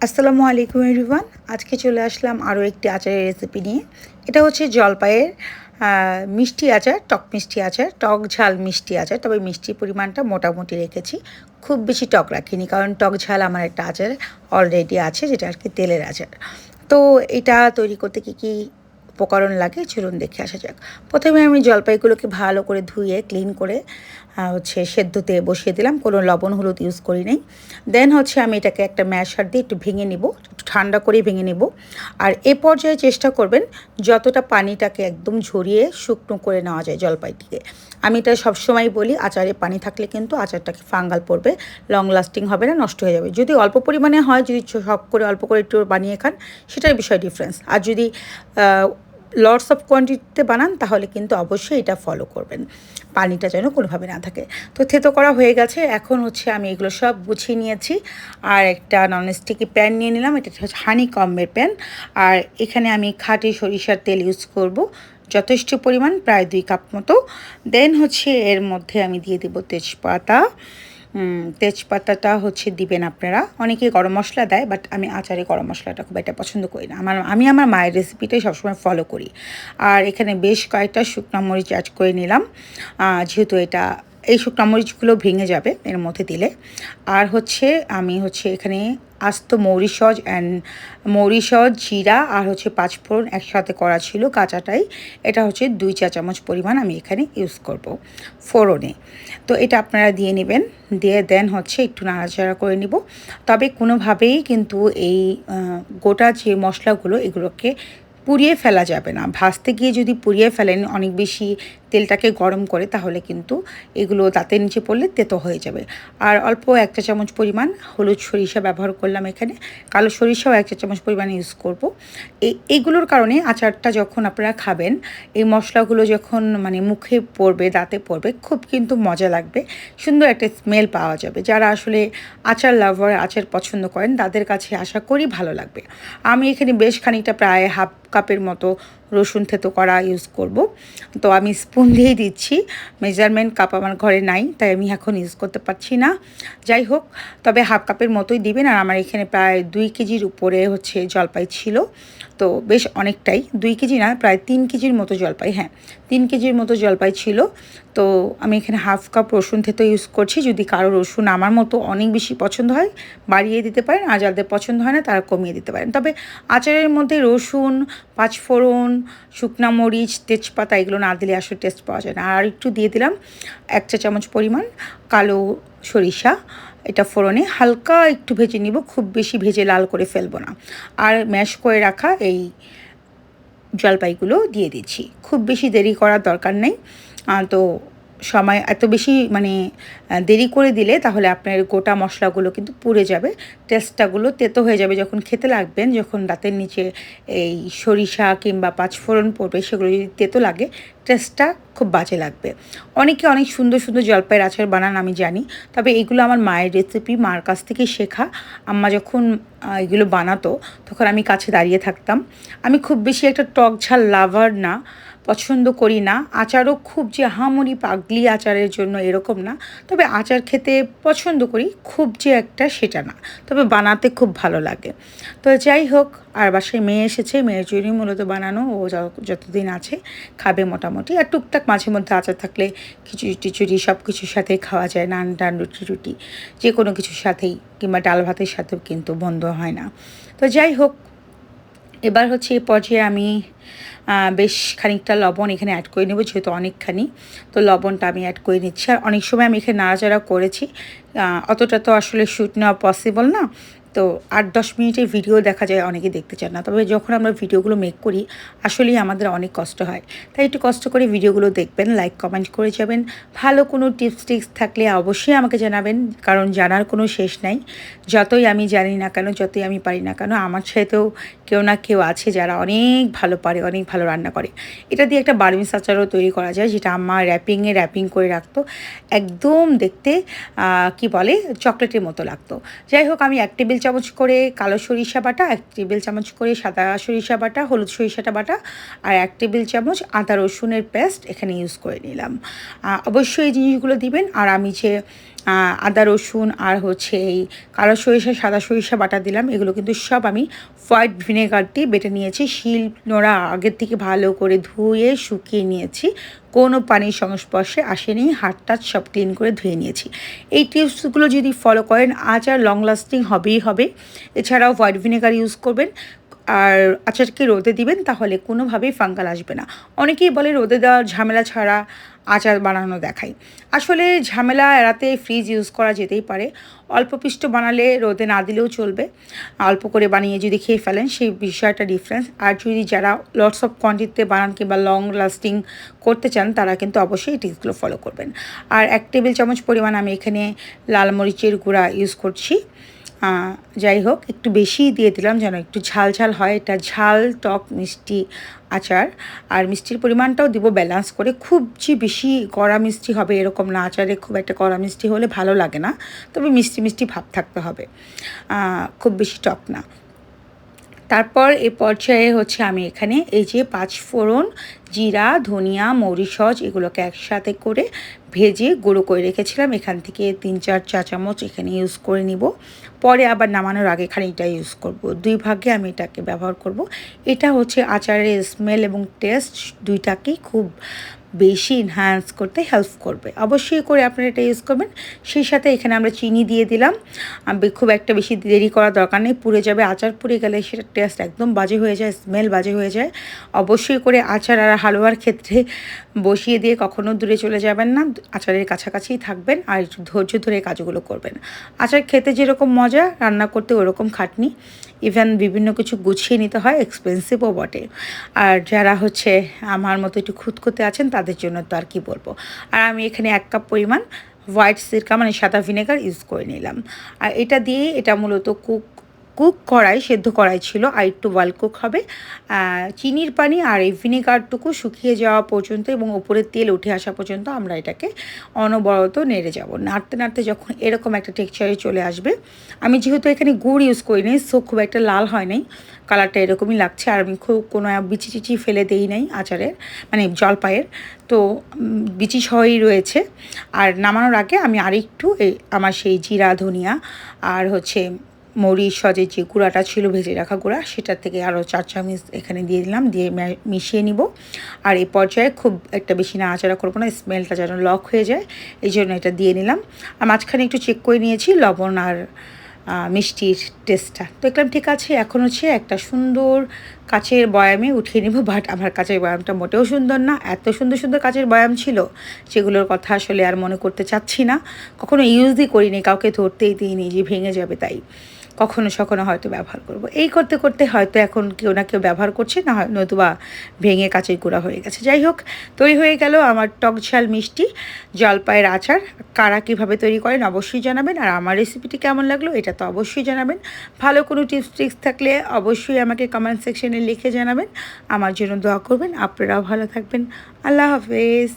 আসসালামু আলাইকুম এভরিওয়ান। আজকে চলে আসলাম আরও একটি আচারের রেসিপি নিয়ে। এটা হচ্ছে জলপাইয়ের মিষ্টি আচার, টক মিষ্টি আচার, টক ঝাল মিষ্টি আচার। তবে মিষ্টির পরিমাণটা মোটামুটি রেখেছি, খুব বেশি টক রাখিনি, কারণ টক ঝাল আমার একটা আচার অলরেডি আছে, যেটা আর কি তেলের আচার। তো এটা তৈরি করতে কী কী উপকরণ লাগে চলুন দেখে আসা যাক। প্রথমে আমি জলপাইগুলোকে ভালো করে ধুয়ে ক্লিন করে সেদ্ধতে বসিয়ে দিলাম, কোনো লবণ হলুদ ইউজ করি নাই। দেন আমি এটাকে একটা ম্যাশার দিয়ে একটু ভেঙে নিব, একটু ঠান্ডা করে ভেঙে নিব। আর এ পর্যায়ে চেষ্টা করবেন যতটা পানিটাকে একদম ঝরিয়ে শুকনো করে নেওয়া যায় জলপাইটিকে। আমি এটা সবসময় বলি, আচারে পানি থাকলে কিন্তু আচারটাকে ফাঙ্গাল পড়বে, লং লাস্টিং হবে না, নষ্ট হয়ে যাবে। যদি অল্প পরিমাণে হয়, যদি সব করে অল্প করে একটু বানিয়ে খান, সেটার বিষয় ডিফারেন্স। আর যদি লটস অফ কোয়ান্টিটিতে বানান, তাহলে কিন্তু অবশ্যই এটা ফলো করবেন, পানিটা যেন কোনোভাবে না থাকে। তো থেতো করা হয়ে গেছে। এখন আমি এগুলো সব গুছিয়ে নিয়েছি। আর একটা ননস্টিকি প্যান নিয়ে নিলাম, এটা হচ্ছে হানিকম্বের প্যান। আর এখানে আমি খাঁটি সরিষার তেল ইউজ করব যথেষ্ট পরিমাণ, প্রায় 2 কাপ মতো। দেন এর মধ্যে আমি দিয়ে দেবো তেজপাতা। তেজপাতাটা দিবেন আপনারা, অনেকে গরম মশলা দেয়, বাট আমি আচারে গরম মশলাটা খুব একটা পছন্দ করি না। আমি আমার মায়ের রেসিপিটাই সবসময় ফলো করি। আর এখানে বেশ কয়েকটা শুকনো মরিচ অ্যাড করে নিলাম, যেহেতু এই শুকনো মরিচগুলো ভেঙে যাবে এর মধ্যে দিলে। আর আমি এখানে আস্ত মৌরি সজ, জিরা আর 5 ফোড়ন একসাথে করা ছিল কাঁচাটাই। এটা 2 চা চামচ পরিমাণ আমি এখানে ইউজ করব ফোড়নে। তো এটা আপনারা দিয়ে নেবেন, দিয়ে দেন একটু নাড়াচাড়া করে নিব। তবে কোনোভাবেই কিন্তু এই গোটা যে মশলাগুলো, এগুলোকে পুড়িয়ে ফেলা যাবে না। ভাজতে গিয়ে যদি পুড়িয়ে ফেলেন অনেক বেশি তেলটাকে গরম করে, তাহলে কিন্তু এগুলো দাঁতের নিচে পড়লে তেতো হয়ে যাবে। আর অল্প 1 চা চামচ পরিমাণ হলুদ সরিষা ব্যবহার করলাম এখানে, কালো সরিষাও 1 চা চামচ পরিমাণ ইউজ করব। এইগুলোর কারণে আচারটা যখন আপনারা খাবেন, এই মশলাগুলো যখন মুখে পড়বে, দাঁতে পড়বে, খুব কিন্তু মজা লাগবে, সুন্দর একটা স্মেল পাওয়া যাবে। যারা আসলে আচার লাভার, আচার পছন্দ করেন, তাদের কাছে আশা করি ভালো লাগবে। আমি এখানে বেশ খানিকটা, প্রায় হাফ কাপের মতো রসুন থেতো করা ইউজ করব। তো আমি স্পুন দিয়েই দিচ্ছি, মেজারমেন্ট কাপ আমার ঘরে নাই, তাই আমি এখন ইউজ করতে পারছি না। যাই হোক, তবে হাফ কাপের মতোই দিবেন। আর আমার এখানে প্রায় 2 কেজির উপরে জলপাই ছিল, তো বেশ অনেকটাই, 2 কেজি না, প্রায় 3 কেজির মতো জলপাই, 3 কেজির মতো জলপাই ছিল। তো আমি এখানে হাফ কাপ রসুন থেতো ইউজ করছি। যদি কারো রসুন আমার মতো অনেক বেশি পছন্দ হয়, বাড়িয়ে দিতে পারেন, আর যাদের পছন্দ হয় না তারা কমিয়ে দিতে পারেন। তবে আচারের মধ্যে রসুন, 5 ফোড়ন, শুকনা মরিচ, তেজপাতা এগুলো না দিলে আসলে টেস্ট পাওয়া যায় না। আর একটু দিয়ে দিলাম 1 চা চামচ পরিমাণ কালো সরিষা। এটা ফোড়নে হালকা একটু ভেজে নিব, খুব বেশি ভেজে লাল করে ফেলবো না। আর ম্যাশ করে রাখা এই জলপাইগুলো দিয়ে দিচ্ছি, খুব বেশি দেরি করার দরকার নেই। তো সময় এত বেশি দেরি করে দিলে তাহলে আপনার গোটা মশলাগুলো কিন্তু পুড়ে যাবে, টেস্টটাগুলো তেতো হয়ে যাবে। যখন খেতে লাগবেন, যখন দাঁতের নিচে এই সরিষা কিংবা 5 ফোড়ন পড়বে, সেগুলো যদি তেতো লাগে, টেস্টটা খুব বাজে লাগবে। অনেকে অনেক সুন্দর সুন্দর জলপাইয়ের আচার বানান, আমি জানি, তবে এগুলো আমার মায়ের রেসিপি, মার কাছ থেকে শেখা। আম্মা যখন এগুলো বানাতো, তখন আমি কাছে দাঁড়িয়ে থাকতাম। আমি খুব বেশি একটা টক ঝাল লাভার না, পছন্দ করি না। আচারও খুব যে আহামরি পাগলি আচারের জন্য এরকম না, তবে আচার খেতে পছন্দ করি, খুব যে একটা সেটা না, তবে বানাতে খুব ভালো লাগে। তো যাই হোক, আর বাসায় মেয়ে এসেছে, মেয়ের জন্যই মূলত বানানো। ও যতদিন আছে খাবে মোটামুটি। আর টুকটাক মাঝে মধ্যে আচার থাকলে খিচুড়ি টিচুড়ি সব কিছুর সাথেই খাওয়া যায়, নান টান রুটি রুটি যে কোনো কিছুর সাথেই, কিংবা ডাল ভাতের সাথেও কিন্তু বন্ধ হয় না। তো যাই হোক, এবার এই পর্যায়ে আমি বেশ খানিকটা লবণ এখানে অ্যাড করে নেব, যেহেতু অনেকখানি, তো লবণটা আমি অ্যাড করে নিচ্ছি। আর অনেক সময় আমি এখানে নাড়াচাড়া করেছি, অতটা তো আসলে শ্যুট নেওয়া পসিবল না। তো 8-10 মিনিটের ভিডিও দেখা যায়, অনেকে দেখতে চান না। তবে যখন আমরা ভিডিওগুলো মেক করি, আসলেই আমাদের অনেক কষ্ট হয়। তাই একটু কষ্ট করে ভিডিওগুলো দেখবেন, লাইক কমেন্ট করে যাবেন। ভালো কোনো টিপস থাকলে অবশ্যই আমাকে জানাবেন, কারণ জানার কোনো শেষ নাই। যতই আমি জানি না কেন, যতই আমি পারি না কেন, আমার সাথেও কেউ না কেউ আছে যারা অনেক ভালো পারে, অনেক ভালো রান্না করে। এটা দিয়ে একটা বার্মিজ আচারও তৈরি করা যায়, যেটা আম্মা র্যাপিং করে রাখতো, একদম দেখতে কি বলে চকলেটের মতো লাগতো। যাই হোক, আমি 1 টেবিল চামচ করে কালো সরিষা বাটা, 1 টেবিল চামচ করে সাদা সরিষা বাটা, হলুদ সরিষাটা বাটা, আর 1 টেবিল চামচ আদা রসুনের পেস্ট এখানে ইউজ করে নিলাম। অবশ্যই এই জিনিসগুলো দিবেন। আর আমি যে আদা রসুন আর হচ্ছে এই কালো সরিষা সাদা সরিষা বাটা দিলাম। এগুলো কিন্তু সব আমি হোয়াইট ভিনেগার দিয়ে বেটে নিয়েছি। শিল নোড়া আগের থেকে ভালো করে ধুয়ে শুকিয়ে নিয়েছি, কোনো পানির সংস্পর্শে আসেনি, হাত টাত সব ক্লিন করে ধুয়ে নিয়েছি। এই টিপসগুলো যদি ফলো করেন আচার লং লাস্টিং হবেই হবে। এছাড়াও হোয়াইট ভিনেগার ইউজ করবেন আর আচারকে রোদে দিবেন, তাহলে কোনোভাবেই ফাঙ্গাল আসবে না। অনেকেই বলে রোদে দেওয়ার ঝামেলা ছাড়া আচার বানানো দেখায়। আসলে ঝামেলা এড়াতে ফ্রিজ ইউজ করা যেতেই পারে। অল্প পিষ্ট বানালে রোদে না দিলেও চলবে, অল্প করে বানিয়ে যদি খেয়ে ফেলেন সেই বিষয়টা ডিফারেন্স। আর যদি যারা লটস অফ কোয়ান্টিটিতে বানান কিংবা লং লাস্টিং করতে চান তারা কিন্তু অবশ্যই এই টিপসগুলো ফলো করবেন। আর 1 টেবিল চামচ পরিমাণ আমি এখানে লাল মরিচের গুঁড়া ইউজ করছি। যাই হোক, একটু বেশিই দিয়ে দিলাম যেন একটু ঝাল ঝাল হয়। এটা ঝাল টক মিষ্টি আচার, আর মিষ্টির পরিমাণটাও দিব ব্যালেন্স করে। খুব যে বেশি কড়া মিষ্টি হবে এরকম না, আচারে খুব একটা কড়া মিষ্টি হলে ভালো লাগে না, তবে মিষ্টি মিষ্টি ভাব থাকতে হবে, খুব বেশি টক না। তারপর এ পর্যায়ে হচ্ছে আমি এখানে এই যে 5 ফোড়ন, জিরা, ধনিয়া, মৌরি, সস এগুলোকে একসাথে করে ভেজে গুঁড়ো করে রেখেছিলাম। এখান থেকে 3-4 চা চামচ এখানে ইউজ করে নিব। পরে আবার নামানোর আগে খানিকটা ইউজ করব। 2 ভাগে আমি এটাকে ব্যবহার করব। এটা হচ্ছে আচারের স্মেল এবং টেস্ট দুইটাকেই খুব বেশি এনহ্যান্স করতে হেল্প করবে। অবশ্যই করে আপনারা এটা ইউজ করবেন। সেই সাথে এখানে আমরা চিনি দিয়ে দিলাম। খুব একটা বেশি দেরি করার দরকার নেই, পুড়ে যাবে। আচার পুড়ে গেলে সেটা টেস্ট একদম বাজে হয়ে যায়, স্মেল বাজে হয়ে যায়। অবশ্যই করে আচার আর হালুয়ার ক্ষেত্রে বসিয়ে দিয়ে কখনো দূরে চলে যাবেন না, আচারের কাছাকাছিই থাকবেন আর একটু ধৈর্য ধরে কাজগুলো করবেন। আচার খেতে যেরকম মজা, রান্না করতে ওরকম খাটনি। ইভেন বিভিন্ন কিছু গুছিয়ে নিতে হয়, এক্সপেন্সিভও বটে। আর যারা হচ্ছে আমার মতো একটু খুঁতখুঁতে আছেন তাদের জন্য তো আর কি বলবো। আর আমি এখানে 1 কাপ পরিমাণ হোয়াইট সিরকা মানে সাদা ভিনেগার ইউজ করে নিলাম। আর এটা দিয়ে, এটা মূলত কড়াই সেদ্ধ কড়াই ছিল, আর একটু ওয়েল কুক হবে। চিনির পানি আর এই ভিনেগারটুকু শুকিয়ে যাওয়া পর্যন্ত এবং ওপরের তেল উঠে আসা পর্যন্ত আমরা এটাকে অনবরত নেড়ে যাব। নাড়তে নাড়তে যখন এরকম একটা টেক্সচারে চলে আসবে, আমি যেহেতু এখানে গুড় ইউজ করিনি সো খুব একটা লাল হয় নাই, কালারটা এরকমই লাগছে। আর আমি খুব কোনো বিচি চিচি ফেলে দেই নাই আচারের, মানে জলপাইয়ের, তো বিচি সহই রয়েছে। আর নামানোর আগে আমি আরেকটু আমার সেই জিরা ধনিয়া আর হচ্ছে মরিচ সজের যে গুঁড়াটা ছিল ভেজে রাখা গুঁড়া, সেটার থেকে আরও 4 চামচ এখানে দিয়ে দিলাম, দিয়ে মিশিয়ে নিব। আর এই পর্যায়ে খুব একটা বেশি নাড়াচাড়া করবো না, স্মেলটা যেন লক হয়ে যায়, এই জন্য এটা দিয়ে নিলাম। আর মাঝখানে একটু চেক করে নিয়েছি লবণ আর মিষ্টির টেস্টটা, দেখলাম ঠিক আছে। এখন হচ্ছে একটা সুন্দর কাচের বয়ামে উঠিয়ে নেব। বাট আমার কাচের বয়ামটা মোটেও সুন্দর না, এত সুন্দর সুন্দর কাচের বয়াম ছিল যেগুলোর কথা আসলে আর মনে করতে চাচ্ছি না। কখনো ইউজই করিনি, কাউকে ধরতেই দিইনি যে ভেঙে যাবে তাই। কখনো সখনো হয়তো ব্যবহার করব, এই করতে করতে হয়তো এখন কেউ না কেউ ব্যবহার করছে, না হয় নতুবা ভেঙে কাচের গুঁড়া হয়ে গেছে। যাই হোক, তৈরি হয়ে গেল আমার টক ঝাল মিষ্টি জলপাইয়ের আচার। কারা কীভাবে তৈরি করেন অবশ্যই জানাবেন, আর আমার রেসিপিটি কেমন লাগলো এটা তো অবশ্যই জানাবেন। ভালো কোনো টিপস ট্রিক্স থাকলে অবশ্যই আমাকে কমেন্ট সেকশনে লিখে জানাবেন। আমার জন্য দোয়া করবেন। আপনারাও ভালো থাকবেন। আল্লাহ হাফেজ।